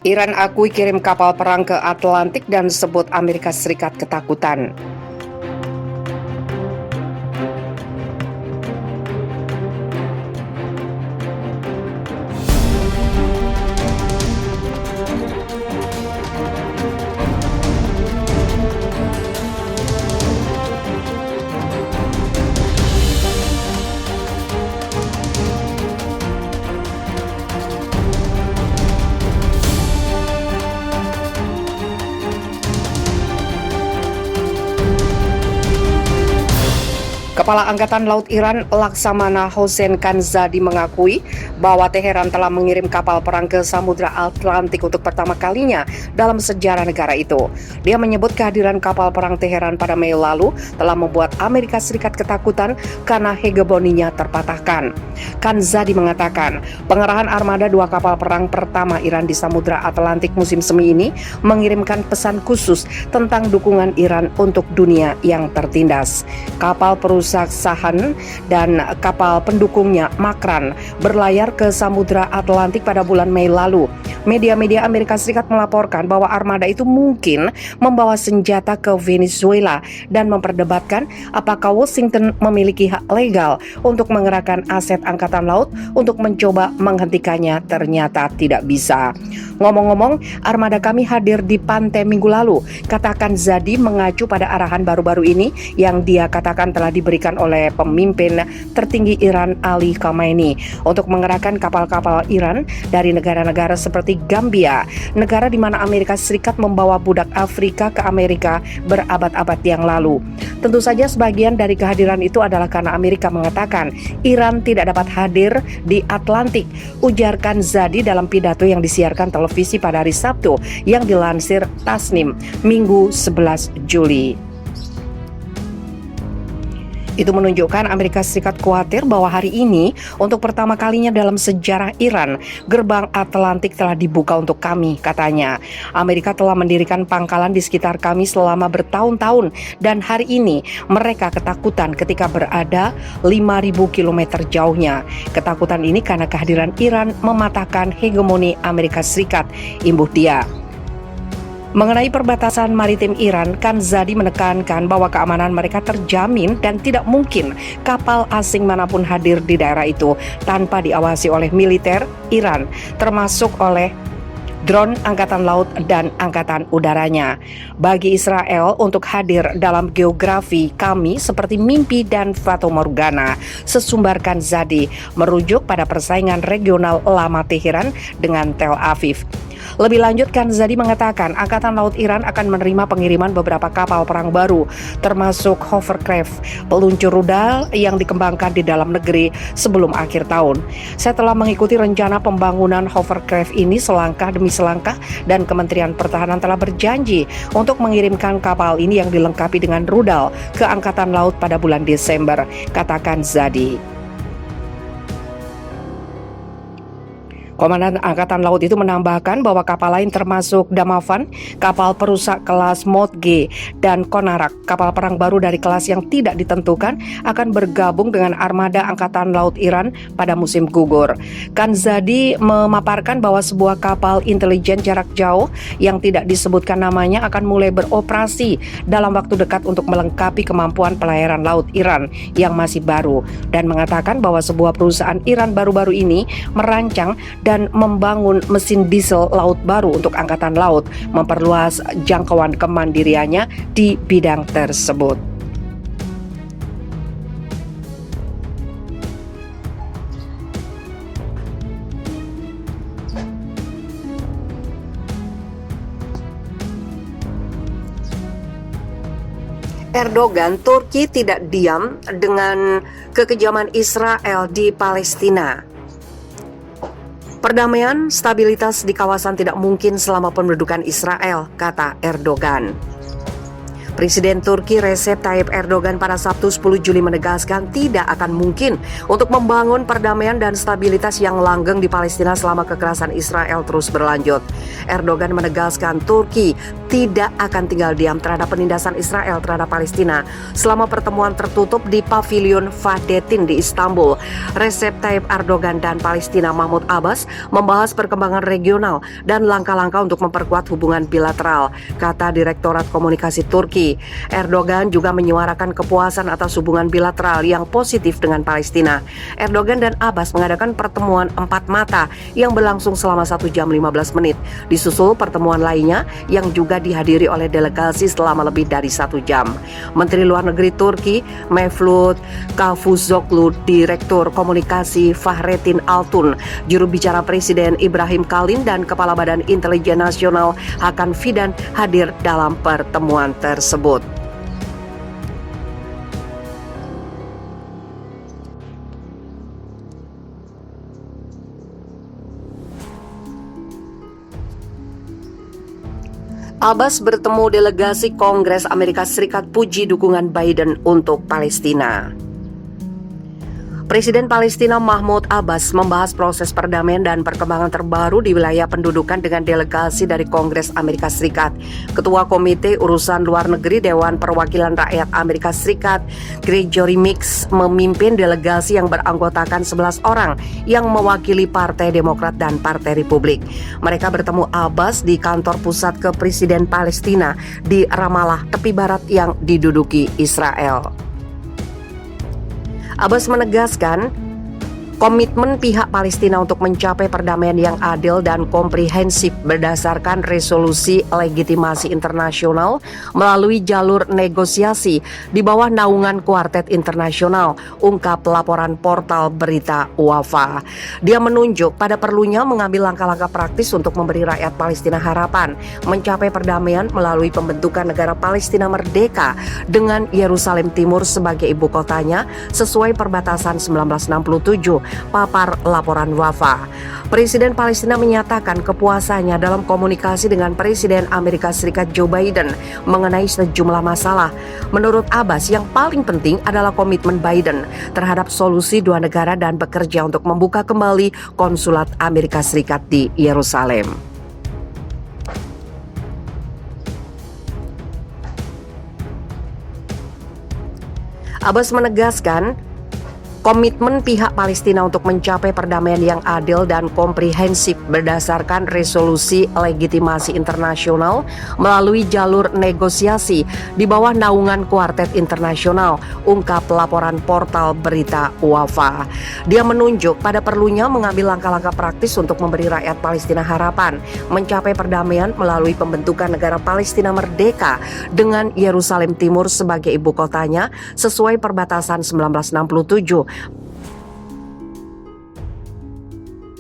Iran akui kirim kapal perang ke Atlantik dan sebut Amerika Serikat ketakutan. Kepala Angkatan Laut Iran Laksamana Hossein Kanzadi mengakui bahwa Teheran telah mengirim kapal perang ke Samudra Atlantik untuk pertama kalinya dalam sejarah negara itu. Dia menyebut kehadiran kapal perang Teheran pada Mei lalu telah membuat Amerika Serikat ketakutan karena hegemoninya terpatahkan. Kanzadi mengatakan, pengerahan armada dua kapal perang pertama Iran di Samudra Atlantik musim semi ini mengirimkan pesan khusus tentang dukungan Iran untuk dunia yang tertindas. Kapal perusak Sahan dan kapal pendukungnya Makran berlayar ke Samudra Atlantik pada bulan Mei lalu. Media-media Amerika Serikat melaporkan bahwa armada itu mungkin membawa senjata ke Venezuela dan memperdebatkan apakah Washington memiliki hak legal untuk mengerahkan aset angkatan laut untuk mencoba menghentikannya. Ternyata tidak bisa. Ngomong-ngomong, armada kami hadir di pantai minggu lalu, katakan Zadi mengacu pada arahan baru-baru ini yang dia katakan telah diberikan oleh pemimpin tertinggi Iran Ali Khamenei untuk mengerahkan kapal-kapal Iran dari negara-negara seperti Gambia, negara di mana Amerika Serikat membawa budak Afrika ke Amerika berabad-abad yang lalu. Tentu saja sebagian dari kehadiran itu adalah karena Amerika mengatakan Iran tidak dapat hadir di Atlantik, ujarkan Zadi dalam pidato yang disiarkan televisi pada hari Sabtu yang dilansir Tasnim Minggu 11 Juli. Itu menunjukkan Amerika Serikat khawatir bahwa hari ini untuk pertama kalinya dalam sejarah Iran, gerbang Atlantik telah dibuka untuk kami, katanya. Amerika telah mendirikan pangkalan di sekitar kami selama bertahun-tahun dan hari ini mereka ketakutan ketika berada 5.000 km jauhnya. Ketakutan ini karena kehadiran Iran mematahkan hegemoni Amerika Serikat, imbuh dia. Mengenai perbatasan maritim Iran, Kanzadi menekankan bahwa keamanan mereka terjamin dan tidak mungkin kapal asing manapun hadir di daerah itu tanpa diawasi oleh militer Iran, termasuk oleh drone Angkatan Laut dan Angkatan Udaranya. Bagi Israel untuk hadir dalam geografi kami seperti mimpi dan fatamorgana, sesumbar Kanzadi merujuk pada persaingan regional lama Teheran dengan Tel Aviv. Lebih lanjut, Kanzadi mengatakan Angkatan Laut Iran akan menerima pengiriman beberapa kapal perang baru, termasuk hovercraft, peluncur rudal yang dikembangkan di dalam negeri sebelum akhir tahun. Saya telah mengikuti rencana pembangunan hovercraft ini selangkah demi selangkah dan Kementerian Pertahanan telah berjanji untuk mengirimkan kapal ini yang dilengkapi dengan rudal ke Angkatan Laut pada bulan Desember, katakan Zadi. Komandan Angkatan Laut itu menambahkan bahwa kapal lain termasuk Damavan, kapal perusak kelas Mod G, dan Konarak, kapal perang baru dari kelas yang tidak ditentukan, akan bergabung dengan armada Angkatan Laut Iran pada musim gugur. Kanzadi memaparkan bahwa sebuah kapal intelijen jarak jauh yang tidak disebutkan namanya akan mulai beroperasi dalam waktu dekat untuk melengkapi kemampuan pelayaran laut Iran yang masih baru, dan mengatakan bahwa sebuah perusahaan Iran baru-baru ini merancang dan membangun mesin diesel laut baru untuk Angkatan Laut, memperluas jangkauan kemandiriannya di bidang tersebut. Erdogan, Turki tidak diam dengan kekejaman Israel di Palestina. Perdamaian, stabilitas di kawasan tidak mungkin selama pendudukan Israel, kata Erdogan. Presiden Turki Recep Tayyip Erdogan pada Sabtu 10 Juli menegaskan tidak akan mungkin untuk membangun perdamaian dan stabilitas yang langgeng di Palestina selama kekerasan Israel terus berlanjut. Erdogan menegaskan Turki tidak akan tinggal diam terhadap penindasan Israel terhadap Palestina selama pertemuan tertutup di Pavilion Vahdettin di Istanbul. Recep Tayyip Erdogan dan Palestina Mahmud Abbas membahas perkembangan regional dan langkah-langkah untuk memperkuat hubungan bilateral, kata Direktorat Komunikasi Turki. Erdogan juga menyuarakan kepuasan atas hubungan bilateral yang positif dengan Palestina. Erdogan dan Abbas mengadakan pertemuan 4 mata yang berlangsung selama 1 jam 15 menit. Disusul pertemuan lainnya yang juga dihadiri oleh delegasi selama lebih dari 1 jam. Menteri Luar Negeri Turki Mevlut Cavusoglu, Direktur Komunikasi Fahrettin Altun, juru bicara Presiden Ibrahim Kalin dan Kepala Badan Intelijen Nasional Hakan Fidan hadir dalam pertemuan tersebut. Abbas bertemu delegasi Kongres Amerika Serikat puji dukungan Biden untuk Palestina. Presiden Palestina Mahmud Abbas membahas proses perdamaian dan perkembangan terbaru di wilayah pendudukan dengan delegasi dari Kongres Amerika Serikat. Ketua Komite Urusan Luar Negeri Dewan Perwakilan Rakyat Amerika Serikat, Gregory Meeks, memimpin delegasi yang beranggotakan 11 orang yang mewakili Partai Demokrat dan Partai Republik. Mereka bertemu Abbas di kantor pusat Kepresiden Palestina di Ramallah, tepi barat yang diduduki Israel. Abbas menegaskan komitmen pihak Palestina untuk mencapai perdamaian yang adil dan komprehensif berdasarkan resolusi legitimasi internasional melalui jalur negosiasi di bawah naungan Kuartet Internasional, ungkap laporan portal berita Wafa. Dia menunjuk pada perlunya mengambil langkah-langkah praktis untuk memberi rakyat Palestina harapan mencapai perdamaian melalui pembentukan negara Palestina merdeka dengan Yerusalem Timur sebagai ibu kotanya sesuai perbatasan 1967. Papar laporan Wafa. Presiden Palestina menyatakan kepuasannya dalam komunikasi dengan Presiden Amerika Serikat Joe Biden mengenai sejumlah masalah. Menurut Abbas, yang paling penting adalah komitmen Biden terhadap solusi dua negara dan bekerja untuk membuka kembali konsulat Amerika Serikat di Yerusalem. Abbas menegaskan komitmen pihak Palestina untuk mencapai perdamaian yang adil dan komprehensif berdasarkan resolusi legitimasi internasional melalui jalur negosiasi di bawah naungan Kuartet Internasional, ungkap laporan portal berita Wafa. Dia menunjuk pada perlunya mengambil langkah-langkah praktis untuk memberi rakyat Palestina harapan mencapai perdamaian melalui pembentukan negara Palestina merdeka dengan Yerusalem Timur sebagai ibu kotanya sesuai perbatasan 1967.